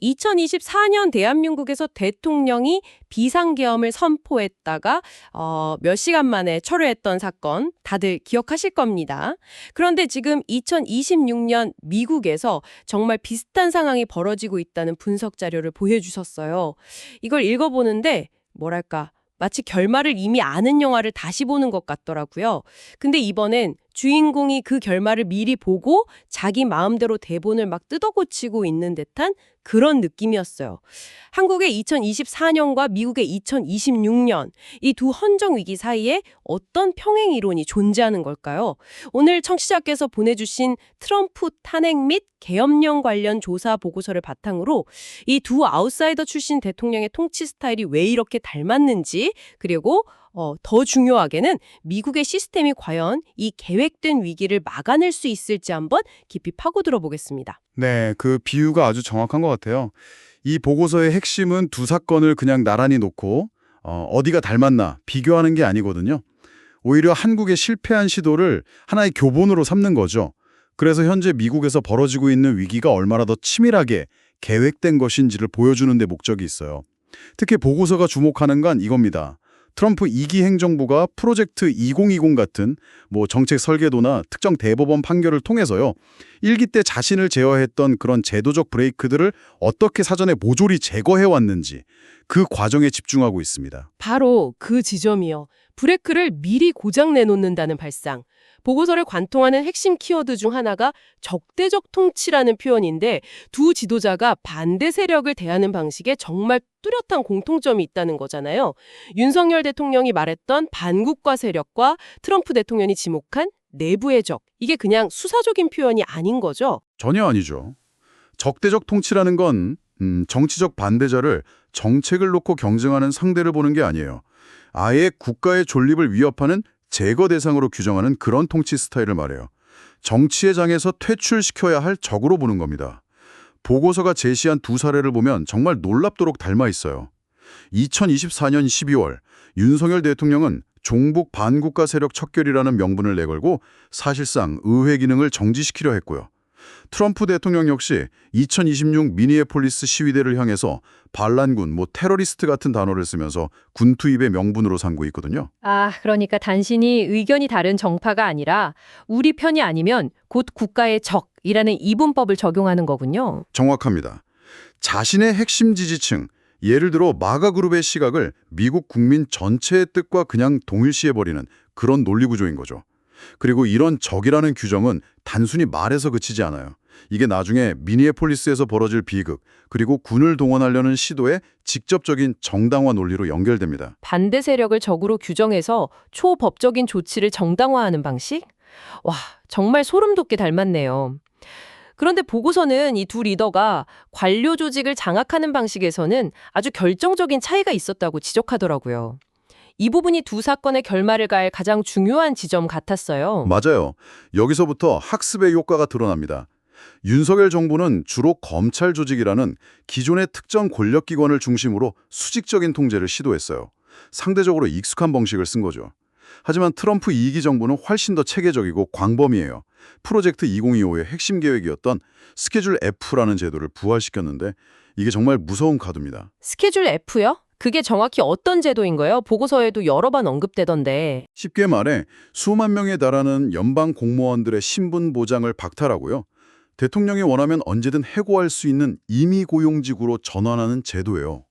2024년 대한민국에서 대통령이 비상계엄을 선포했다가 몇 시간 만에 철회했던 사건 다들 기억하실 겁니다. 그런데 지금 2026년 미국에서 정말 비슷한 상황이 벌어지고 있다는 분석 자료를 보여주셨어요. 이걸 읽어보는데 뭐랄까 마치 결말을 이미 아는 영화를 다시 보는 것 같더라고요. 근데 이번엔 주인공이 그 결말을 미리 보고 자기 마음대로 대본을 막 뜯어고치고 있는 듯한 그런 느낌이었어요. 한국의 2024년과 미국의 2026년, 이 두 헌정 위기 사이에 어떤 평행 이론이 존재하는 걸까요? 오늘 청취자께서 보내주신 트럼프 탄핵 및 계엄령 관련 조사 보고서를 바탕으로 이 두 아웃사이더 출신 대통령의 통치 스타일이 왜 이렇게 닮았는지, 그리고 더 중요하게는 미국의 시스템이 과연 이 계획된 위기를 막아낼 수 있을지 한번 깊이 파고들어 보겠습니다. 네, 그 비유가 아주 정확한 것 같아요. 이 보고서의 핵심은 두 사건을 그냥 나란히 놓고 어디가 닮았나 비교하는 게 아니거든요. 오히려 한국의 실패한 시도를 하나의 교본으로 삼는 거죠. 그래서 현재 미국에서 벌어지고 있는 위기가 얼마나 더 치밀하게 계획된 것인지를 보여주는 데 목적이 있어요. 특히 보고서가 주목하는 건 이겁니다. 트럼프 2기 행정부가 프로젝트 2020 같은 정책 설계도나 특정 대법원 판결을 통해서요. 1기 때 자신을 제어했던 그런 제도적 브레이크들을 어떻게 사전에 모조리 제거해왔는지 그 과정에 집중하고 있습니다. 바로 그 지점이요. 브레이크를 미리 고장 내놓는다는 발상. 보고서를 관통하는 핵심 키워드 중 하나가 적대적 통치라는 표현인데 두 지도자가 반대 세력을 대하는 방식에 정말 뚜렷한 공통점이 있다는 거잖아요. 윤석열 대통령이 말했던 반국가 세력과 트럼프 대통령이 지목한 내부의 적. 이게 그냥 수사적인 표현이 아닌 거죠. 전혀 아니죠. 적대적 통치라는 건 정치적 반대자를 정책을 놓고 경쟁하는 상대를 보는 게 아니에요. 아예 국가의 존립을 위협하는 제거 대상으로 규정하는 그런 통치 스타일을 말해요. 정치의 장에서 퇴출시켜야 할 적으로 보는 겁니다. 보고서가 제시한 두 사례를 보면 정말 놀랍도록 닮아 있어요. 2024년 12월 윤석열 대통령은 종북 반국가 세력 척결이라는 명분을 내걸고 사실상 의회 기능을 정지시키려 했고요. 트럼프 대통령 역시 2026 미니애폴리스 시위대를 향해서 반란군, 테러리스트 같은 단어를 쓰면서 군 투입의 명분으로 삼고 있거든요. 그러니까 단순히 의견이 다른 정파가 아니라 우리 편이 아니면 곧 국가의 적이라는 이분법을 적용하는 거군요. 정확합니다. 자신의 핵심 지지층, 예를 들어 마가 그룹의 시각을 미국 국민 전체의 뜻과 그냥 동일시해버리는 그런 논리 구조인 거죠. 그리고 이런 적이라는 규정은 단순히 말에서 그치지 않아요. 이게 나중에 미니애폴리스에서 벌어질 비극, 그리고 군을 동원하려는 시도의 직접적인 정당화 논리로 연결됩니다. 반대 세력을 적으로 규정해서 초법적인 조치를 정당화하는 방식? 와, 정말 소름 돋게 닮았네요. 그런데 보고서는 이 두 리더가 관료 조직을 장악하는 방식에서는 아주 결정적인 차이가 있었다고 지적하더라고요. 이 부분이 두 사건의 결말을 가할 가장 중요한 지점 같았어요. 맞아요. 여기서부터 학습의 효과가 드러납니다. 윤석열 정부는 주로 검찰 조직이라는 기존의 특정 권력기관을 중심으로 수직적인 통제를 시도했어요. 상대적으로 익숙한 방식을 쓴 거죠. 하지만 트럼프 2기 정부는 훨씬 더 체계적이고 광범위해요. 프로젝트 2025의 핵심 계획이었던 스케줄 F라는 제도를 부활시켰는데 이게 정말 무서운 카드입니다. 스케줄 F요? 그게 정확히 어떤 제도인 거예요? 보고서에도 여러 번 언급되던데. 쉽게 말해 수만 명에 달하는 연방 공무원들의 신분 보장을 박탈하고요. 대통령이 원하면 언제든 해고할 수 있는 임의 고용직으로 전환하는 제도예요.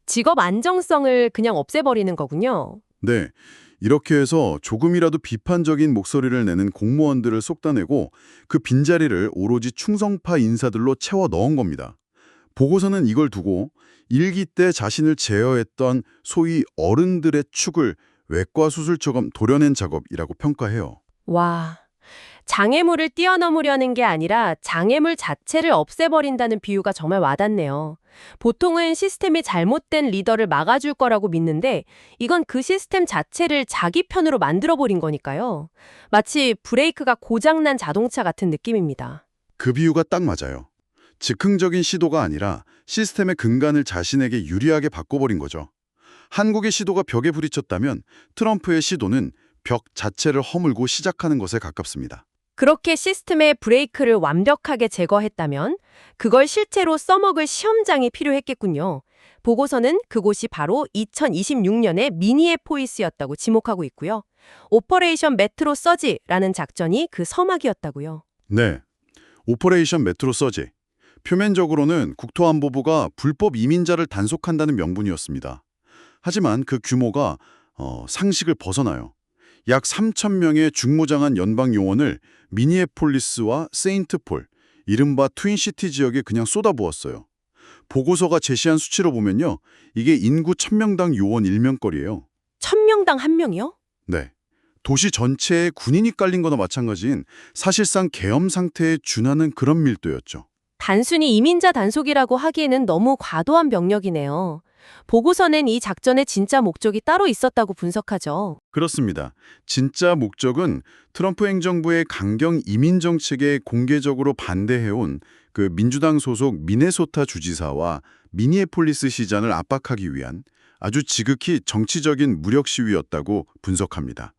직업 안정성을 그냥 없애버리는 거군요. 네, 이렇게 해서 조금이라도 비판적인 목소리를 내는 공무원들을 쏙따내고 그 빈자리를 오로지 충성파 인사들로 채워 넣은 겁니다. 보고서는 이걸 두고 1기 때 자신을 제어했던 소위 어른들의 축을 외과 수술처럼 도려낸 작업이라고 평가해요. 와, 장애물을 뛰어넘으려는 게 아니라 장애물 자체를 없애버린다는 비유가 정말 와닿네요. 보통은 시스템이 잘못된 리더를 막아줄 거라고 믿는데 이건 그 시스템 자체를 자기 편으로 만들어버린 거니까요. 마치 브레이크가 고장난 자동차 같은 느낌입니다. 그 비유가 딱 맞아요. 즉흥적인 시도가 아니라 시스템의 근간을 자신에게 유리하게 바꿔버린 거죠. 한국의 시도가 벽에 부딪혔다면 트럼프의 시도는 벽 자체를 허물고 시작하는 것에 가깝습니다. 그렇게 시스템의 브레이크를 완벽하게 제거했다면 그걸 실제로 써먹을 시험장이 필요했겠군요. 보고서는 그곳이 바로 2026년의 미니애폴리스였다고 지목하고 있고요. 오퍼레이션 메트로 서지라는 작전이 그 서막이었다고요. 네, 오퍼레이션 메트로 서지. 표면적으로는 국토안보부가 불법 이민자를 단속한다는 명분이었습니다. 하지만 그 규모가 상식을 벗어나요. 약 3,000명의 중무장한 연방 요원을 미니애폴리스와 세인트폴, 이른바 트윈시티 지역에 그냥 쏟아부었어요. 보고서가 제시한 수치로 보면요. 이게 인구 1,000명당 요원 1명거리예요. 1,000명당 1명이요? 네. 도시 전체에 군인이 깔린 거나 마찬가지인 사실상 계엄 상태에 준하는 그런 밀도였죠. 단순히 이민자 단속이라고 하기에는 너무 과도한 병력이네요. 보고서는 이 작전의 진짜 목적이 따로 있었다고 분석하죠. 그렇습니다. 진짜 목적은 트럼프 행정부의 강경 이민 정책에 공개적으로 반대해온 그 민주당 소속 미네소타 주지사와 미니애폴리스 시장을 압박하기 위한 아주 지극히 정치적인 무력 시위였다고 분석합니다.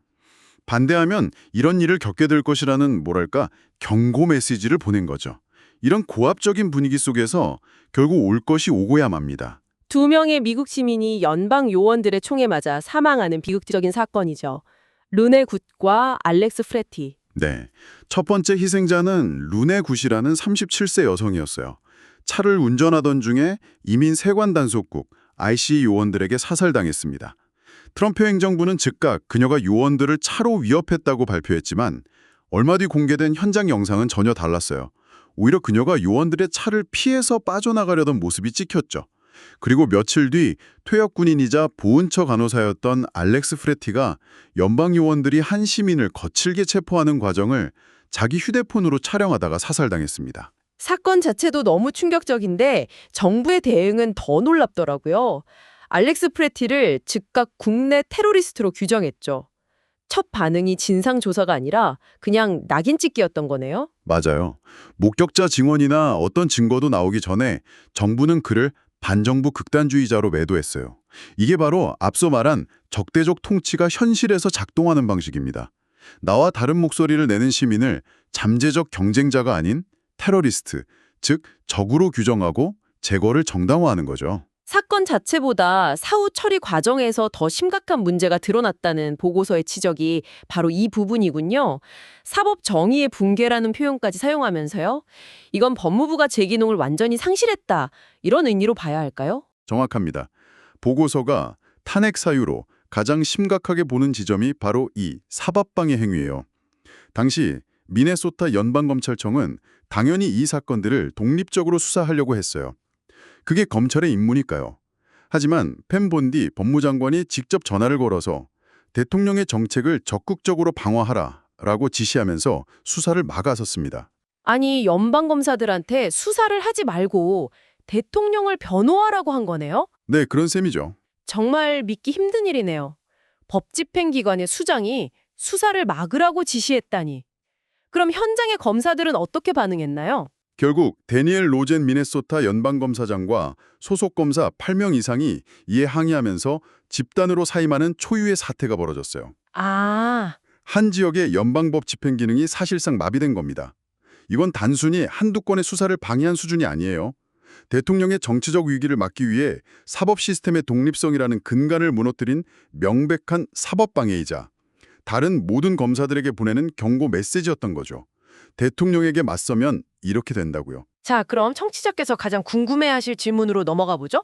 반대하면 이런 일을 겪게 될 것이라는 뭐랄까 경고 메시지를 보낸 거죠. 이런 고압적인 분위기 속에서 결국 올 것이 오고야 맙니다. 2명의 미국 시민이 연방 요원들의 총에 맞아 사망하는 비극적인 사건이죠. 르네 굿과 알렉스 프레티. 네, 첫 번째 희생자는 루네 굿이라는 37세 여성이었어요. 차를 운전하던 중에 이민 세관 단속국 IC 요원들에게 사살당했습니다. 트럼프 행정부는 즉각 그녀가 요원들을 차로 위협했다고 발표했지만 얼마 뒤 공개된 현장 영상은 전혀 달랐어요. 오히려 그녀가 요원들의 차를 피해서 빠져나가려던 모습이 찍혔죠. 그리고 며칠 뒤 퇴역 군인이자 보훈처 간호사였던 알렉스 프레티가 연방 요원들이 한 시민을 거칠게 체포하는 과정을 자기 휴대폰으로 촬영하다가 사살당했습니다. 사건 자체도 너무 충격적인데 정부의 대응은 더 놀랍더라고요. 알렉스 프레티를 즉각 국내 테러리스트로 규정했죠. 첫 반응이 진상조사가 아니라 그냥 낙인 찍기였던 거네요. 맞아요. 목격자 증언이나 어떤 증거도 나오기 전에 정부는 그를 반정부 극단주의자로 매도했어요. 이게 바로 앞서 말한 적대적 통치가 현실에서 작동하는 방식입니다. 나와 다른 목소리를 내는 시민을 잠재적 경쟁자가 아닌 테러리스트, 즉 적으로 규정하고 제거를 정당화하는 거죠. 사건 자체보다 사후 처리 과정에서 더 심각한 문제가 드러났다는 보고서의 지적이 바로 이 부분이군요. 사법 정의의 붕괴라는 표현까지 사용하면서요. 이건 법무부가 제 기능을 완전히 상실했다. 이런 의미로 봐야 할까요? 정확합니다. 보고서가 탄핵 사유로 가장 심각하게 보는 지점이 바로 이 사법방해 행위예요. 당시 미네소타 연방검찰청은 당연히 이 사건들을 독립적으로 수사하려고 했어요. 그게 검찰의 임무니까요. 하지만 펜 본디 법무장관이 직접 전화를 걸어서 대통령의 정책을 적극적으로 방어하라라고 지시하면서 수사를 막아섰습니다. 아니, 연방검사들한테 수사를 하지 말고 대통령을 변호하라고 한 거네요? 네, 그런 셈이죠. 정말 믿기 힘든 일이네요. 법집행기관의 수장이 수사를 막으라고 지시했다니. 그럼 현장의 검사들은 어떻게 반응했나요? 결국 데니엘 로젠 미네소타 연방검사장과 소속 검사 8명 이상이 이에 항의하면서 집단으로 사임하는 초유의 사태가 벌어졌어요. 아, 한 지역의 연방법 집행 기능이 사실상 마비된 겁니다. 이건 단순히 한두 건의 수사를 방해한 수준이 아니에요. 대통령의 정치적 위기를 막기 위해 사법 시스템의 독립성이라는 근간을 무너뜨린 명백한 사법 방해이자 다른 모든 검사들에게 보내는 경고 메시지였던 거죠. 대통령에게 맞서면 이렇게 된다고요. 자, 그럼 청취자께서 가장 궁금해하실 질문으로 넘어가 보죠.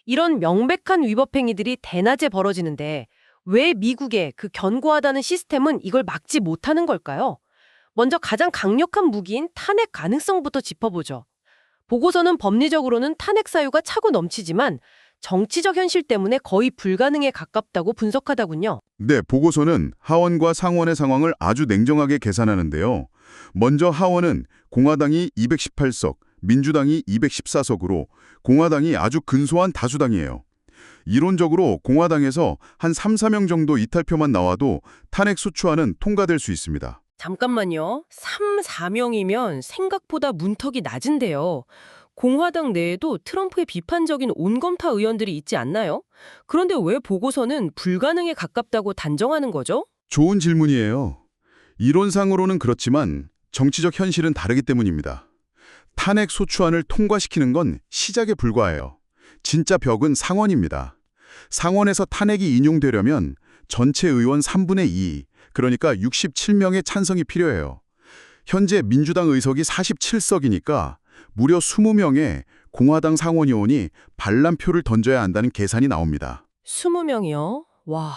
이런 명백한 위법 행위들이 대낮에 벌어지는데 왜 미국의 그 견고하다는 시스템은 이걸 막지 못하는 걸까요? 먼저 가장 강력한 무기인 탄핵 가능성부터 짚어보죠. 보고서는 법리적으로는 탄핵 사유가 차고 넘치지만 정치적 현실 때문에 거의 불가능에 가깝다고 분석하더군요. 네, 보고서는 하원과 상원의 상황을 아주 냉정하게 계산하는데요. 먼저 하원은 공화당이 218석, 민주당이 214석으로 공화당이 아주 근소한 다수당이에요. 이론적으로 공화당에서 한 3, 4명 정도 이탈표만 나와도 탄핵 소추안은 통과될 수 있습니다. 잠깐만요. 3, 4명이면 생각보다 문턱이 낮은데요. 공화당 내에도 트럼프의 비판적인 온검타 의원들이 있지 않나요? 그런데 왜 보고서는 불가능에 가깝다고 단정하는 거죠? 좋은 질문이에요. 이론상으로는 그렇지만 정치적 현실은 다르기 때문입니다. 탄핵 소추안을 통과시키는 건 시작에 불과해요. 진짜 벽은 상원입니다. 상원에서 탄핵이 인용되려면 전체 의원 3분의 2, 그러니까 67명의 찬성이 필요해요. 현재 민주당 의석이 47석이니까 무려 20명의 공화당 상원의원이 반란표를 던져야 한다는 계산이 나옵니다. 20명이요? 와,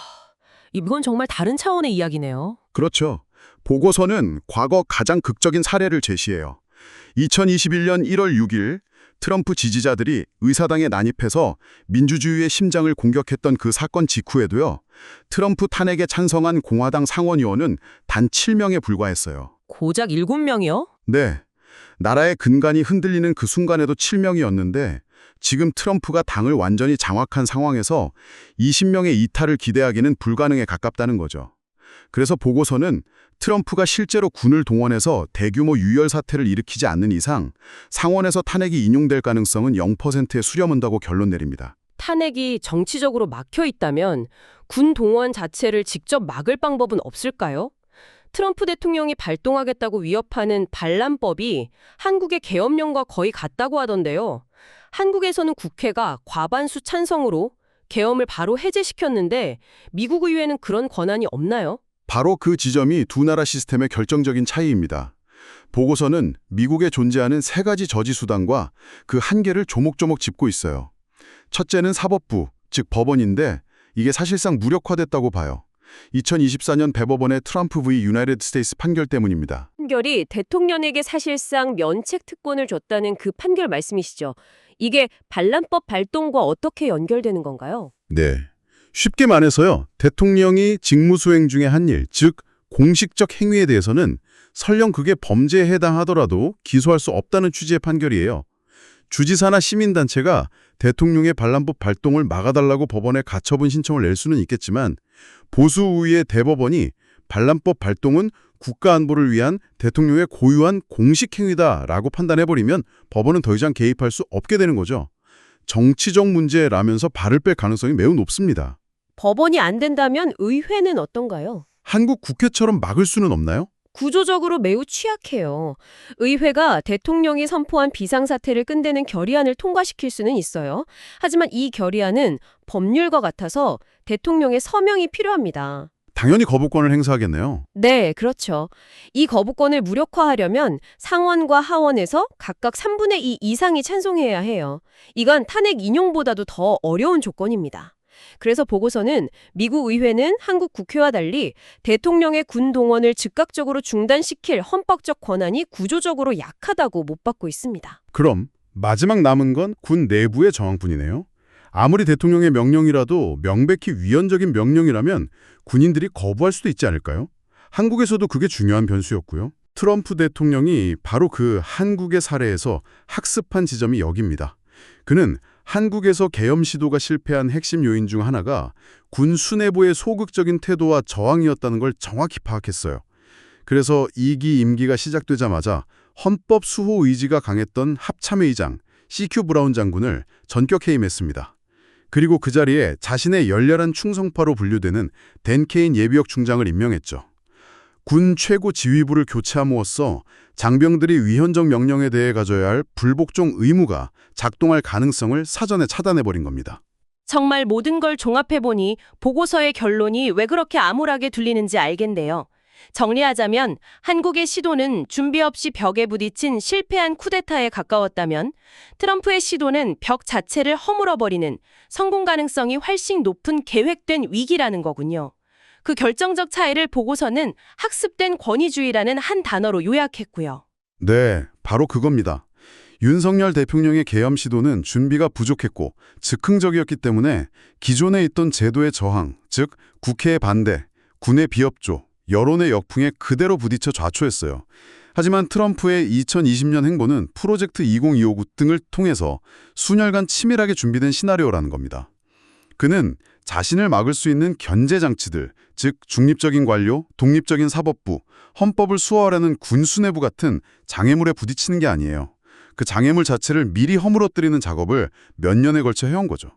이건 정말 다른 차원의 이야기네요. 그렇죠. 보고서는 과거 가장 극적인 사례를 제시해요. 2021년 1월 6일 트럼프 지지자들이 의사당에 난입해서 민주주의의 심장을 공격했던 그 사건 직후에도요. 트럼프 탄핵에 찬성한 공화당 상원의원은 단 7명에 불과했어요. 고작 7명이요? 네. 나라의 근간이 흔들리는 그 순간에도 7명이었는데 지금 트럼프가 당을 완전히 장악한 상황에서 20명의 이탈을 기대하기는 불가능에 가깝다는 거죠. 그래서 보고서는 트럼프가 실제로 군을 동원해서 대규모 유혈 사태를 일으키지 않는 이상 상원에서 탄핵이 인용될 가능성은 0%에 수렴한다고 결론 내립니다. 탄핵이 정치적으로 막혀 있다면 군 동원 자체를 직접 막을 방법은 없을까요? 트럼프 대통령이 발동하겠다고 위협하는 반란법이 한국의 계엄령과 거의 같다고 하던데요. 한국에서는 국회가 과반수 찬성으로 계엄을 바로 해제시켰는데 미국 의회는 그런 권한이 없나요? 바로 그 지점이 두 나라 시스템의 결정적인 차이입니다. 보고서는 미국에 존재하는 세 가지 저지 수단과 그 한계를 조목조목 짚고 있어요. 첫째는 사법부, 즉 법원인데 이게 사실상 무력화됐다고 봐요. 2024년 대법원의 트럼프 v 유나이티드 스테이츠 판결 때문입니다. 판결이 대통령에게 사실상 면책 특권을 줬다는 그 판결 말씀이시죠. 이게 반란법 발동과 어떻게 연결되는 건가요? 네. 쉽게 말해서요. 대통령이 직무수행 중에 한 일, 즉 공식적 행위에 대해서는 설령 그게 범죄에 해당하더라도 기소할 수 없다는 취지의 판결이에요. 주지사나 시민단체가 대통령의 반란법 발동을 막아달라고 법원에 가처분 신청을 낼 수는 있겠지만 보수 우위의 대법원이 반란법 발동은 국가안보를 위한 대통령의 고유한 공식 행위다라고 판단해버리면 법원은 더 이상 개입할 수 없게 되는 거죠. 정치적 문제라면서 발을 뺄 가능성이 매우 높습니다. 법원이 안 된다면 의회는 어떤가요? 한국 국회처럼 막을 수는 없나요? 구조적으로 매우 취약해요. 의회가 대통령이 선포한 비상사태를 끝내는 결의안을 통과시킬 수는 있어요. 하지만 이 결의안은 법률과 같아서 대통령의 서명이 필요합니다. 당연히 거부권을 행사하겠네요. 네, 그렇죠. 이 거부권을 무력화하려면 상원과 하원에서 각각 3분의 2 이상이 찬성해야 해요. 이건 탄핵 인용보다도 더 어려운 조건입니다. 그래서 보고서는 미국 의회는 한국 국회와 달리 대통령의 군 동원을 즉각적으로 중단시킬 헌법적 권한이 구조적으로 약하다고 못 받고 있습니다. 그럼 마지막 남은 건 군 내부의 저항뿐이네요. 아무리 대통령의 명령이라도 명백히 위헌적인 명령이라면 군인들이 거부할 수도 있지 않을까요? 한국에서도 그게 중요한 변수였고요. 트럼프 대통령이 바로 그 한국의 사례에서 학습한 지점이 여기입니다. 그는 한국에서 계엄 시도가 실패한 핵심 요인 중 하나가 군 수뇌부의 소극적인 태도와 저항이었다는 걸 정확히 파악했어요. 그래서 2기 임기가 시작되자마자 헌법 수호 의지가 강했던 합참의장 CQ 브라운 장군을 전격 해임했습니다. 그리고 그 자리에 자신의 열렬한 충성파로 분류되는 댄 케인 예비역 중장을 임명했죠. 군 최고 지휘부를 교체함으로써 장병들이 위헌적 명령에 대해 가져야 할 불복종 의무가 작동할 가능성을 사전에 차단해버린 겁니다. 정말 모든 걸 종합해보니 보고서의 결론이 왜 그렇게 암울하게 들리는지 알겠네요. 정리하자면 한국의 시도는 준비 없이 벽에 부딪힌 실패한 쿠데타에 가까웠다면 트럼프의 시도는 벽 자체를 허물어버리는 성공 가능성이 훨씬 높은 계획된 위기라는 거군요. 그 결정적 차이를 보고서는 학습된 권위주의라는 한 단어로 요약했고요. 네, 바로 그겁니다. 윤석열 대통령의 계엄 시도는 준비가 부족했고 즉흥적이었기 때문에 기존에 있던 제도의 저항, 즉 국회의 반대, 군의 비협조, 여론의 역풍에 그대로 부딪혀 좌초했어요. 하지만 트럼프의 2020년 행보는 프로젝트 20259 등을 통해서 수년간 치밀하게 준비된 시나리오라는 겁니다. 그는 자신을 막을 수 있는 견제 장치들, 즉 중립적인 관료, 독립적인 사법부, 헌법을 수호하려는 군 수뇌부 같은 장애물에 부딪히는 게 아니에요. 그 장애물 자체를 미리 허물어뜨리는 작업을 몇 년에 걸쳐 해온 거죠.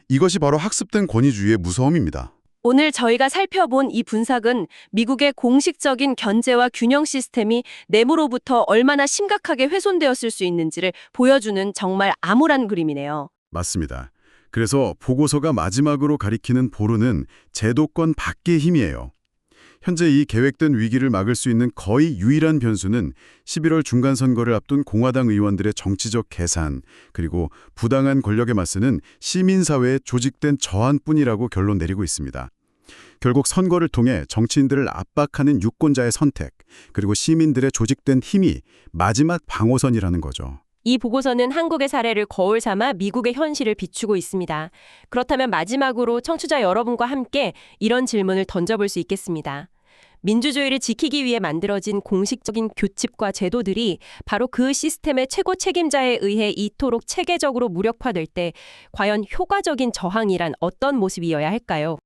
이것이 바로 학습된 권위주의의 무서움입니다. 오늘 저희가 살펴본 이 분석은 미국의 공식적인 견제와 균형 시스템이 내부로부터 얼마나 심각하게 훼손되었을 수 있는지를 보여주는 정말 암울한 그림이네요. 맞습니다. 그래서 보고서가 마지막으로 가리키는 보루는 제도권 밖의 힘이에요. 현재 이 계획된 위기를 막을 수 있는 거의 유일한 변수는 11월 중간선거를 앞둔 공화당 의원들의 정치적 계산, 그리고 부당한 권력에 맞서는 시민사회의 조직된 저항뿐이라고 결론 내리고 있습니다. 결국 선거를 통해 정치인들을 압박하는 유권자의 선택, 그리고 시민들의 조직된 힘이 마지막 방어선이라는 거죠. 이 보고서는 한국의 사례를 거울 삼아 미국의 현실을 비추고 있습니다. 그렇다면 마지막으로 청취자 여러분과 함께 이런 질문을 던져볼 수 있겠습니다. 민주주의를 지키기 위해 만들어진 공식적인 규칙과 제도들이 바로 그 시스템의 최고 책임자에 의해 이토록 체계적으로 무력화될 때 과연 효과적인 저항이란 어떤 모습이어야 할까요?